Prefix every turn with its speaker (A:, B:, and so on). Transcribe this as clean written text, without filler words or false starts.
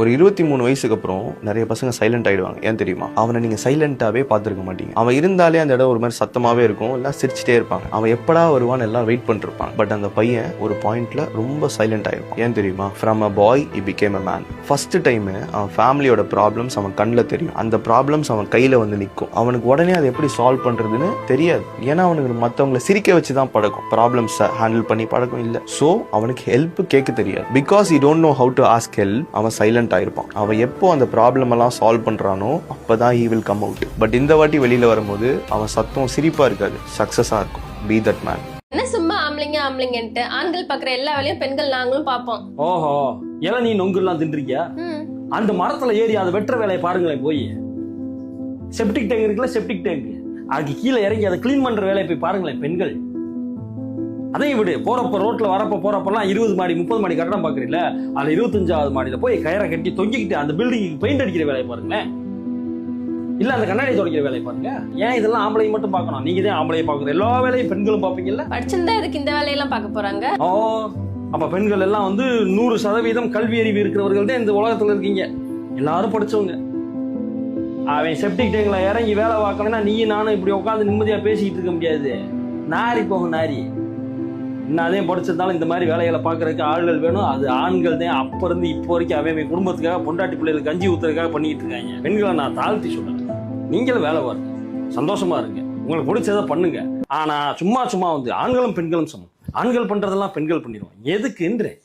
A: ஒரு 23 வயசுக்கு அப்புறம் நிறைய பசங்க சைலண்ட் ஆயிடுவாங்க. ஏன் தெரியுமா? அவனை நீங்க சைலண்டாவே பார்த்துருக்க மாட்டீங்க. அவன் இருந்தாலே அந்த இடம் ஒரு மாதிரி சத்தமாவே இருக்கும், எல்லாம் சிரிச்சுட்டே இருப்பாங்க. அவன் எப்படா வருவான்னு எல்லாம் வெயிட் பண்ணிருப்பாங்க. பட் அந்த பையன் ஒரு பாயிண்ட்ல ரொம்ப சைலண்ட் ஆயிருப்பான். ஏன் தெரியுமா? From a bye he became a man. First time அவன் ஃபேமிலியோட ப்ராப்ளம்ஸ் அவன் கண்ணில் தெரியும். அந்த ப்ராப்ளம்ஸ் அவன் கையில வந்து நிற்கும். அவனுக்கு உடனே அதை எப்படி சால்வ் பண்றதுன்னு தெரியாது. ஏன்னா அவனுக்கு மற்றவங்களை சிரிக்க வச்சு தான் பழக்கம், ப்ராப்ளம்ஸை ஹேண்டில் பண்ணி பழக்கம் இல்லை. ஸோ அவனுக்கு ஹெல்ப் கேட்க தெரியாது. Because he don't know how to ask help, அவன் சைலண்ட் ஆயிருப்பான். அவன் எப்போ அந்த ப்ராப்ளம் எல்லாம் சால்வ் பண்றானோ அப்பதான் he will come out. But இந்த வாட்டி வெளியில வரும்போது அவன் சத்தம் சிரிப்பா இருக்காது, சக்சஸா இருக்கும். Be that man.
B: என்ன சும்மா ஆம்பளைங்கன்ட்டு ஆண்கள் பாக்குற எல்லா வேலையும் பெண்கள் நாங்களும் பாப்போம்.
C: ஓஹோ, இளநீ நொங்குலாம் தின்றிருக்கியா? அந்த மரத்துல ஏறி அதை வெட்டுற வேலையை பாருங்களேன். போய் செப்டிக் டேங்க் இருக்குல்ல, செப்டிக் டேங்க், அதுக்கு கீழே இறங்கி அதை கிளீன் பண்ற வேலையை போய் பாருங்களேன் பெண்கள். அதையும் விடு, போறப்ப ரோட்ல வரப்ப போறப்பெல்லாம் 20 மாடி 30 மாடி கட்டடம் பாக்குறீங்கள, அதுல 25வது மாடியில போய் கயிறை கட்டி தொங்கிக்கிட்டு அந்த பில்டிங்க்கு பெயிண்ட் அடிக்கிற வேலையை பாருங்களேன். இல்ல அந்த கண்ணாடி துடைக்கிற வேலையை பாருங்க. ஏன் இதெல்லாம் ஆம்பளையும் மட்டும் பார்க்கணும்? நீங்க தான் ஆம்பளையை பாக்குற எல்லா வேலையும் பெண்களும் பாப்பீங்கல்ல.
B: படிச்சிருந்தா இதுக்கு இந்த வேலையெல்லாம் பார்க்க போறாங்க.
C: ஓ, அப்ப பெண்கள் எல்லாம் 100% கல்வி அறிவு இருக்கிறவர்கள் தான் இந்த உலகத்துல இருக்கீங்க. எல்லாரும் படிச்சவங்க. அவன் செப்டிக் டேங்க்ல இறங்கி வேலை பார்க்கணும்னா நீ நானும் இப்படி உட்காந்து நிம்மதியா பேசிக்கிட்டு இருக்க முடியாது. நாரி போகும் நாரி. இன்னும் அதையும் படிச்சிருந்தாலும் இந்த மாதிரி வேலைகளை பார்க்கறதுக்கு ஆள்கள் வேணும். அது ஆண்கள் தான் அப்ப இருந்து இப்போ வரைக்கும் அவன் குடும்பத்துக்காக பொண்டாட்டி பிள்ளைகளுக்கு கஞ்சி ஊத்துறதுக்காக பண்ணிட்டு இருக்காங்க. பெண்களை நான் தாழ்த்தி சொல்றேன், நீங்களும் வேலை பாருங்க, சந்தோஷமா இருங்க, உங்களுக்கு பிடிச்சதை பண்ணுங்க. ஆனா சும்மா ஆண்களும் பெண்களும் சமம். ஆண்கள் பண்றதெல்லாம் பெண்கள் பண்ணிடுவோம் எதுக்குன்றேன்.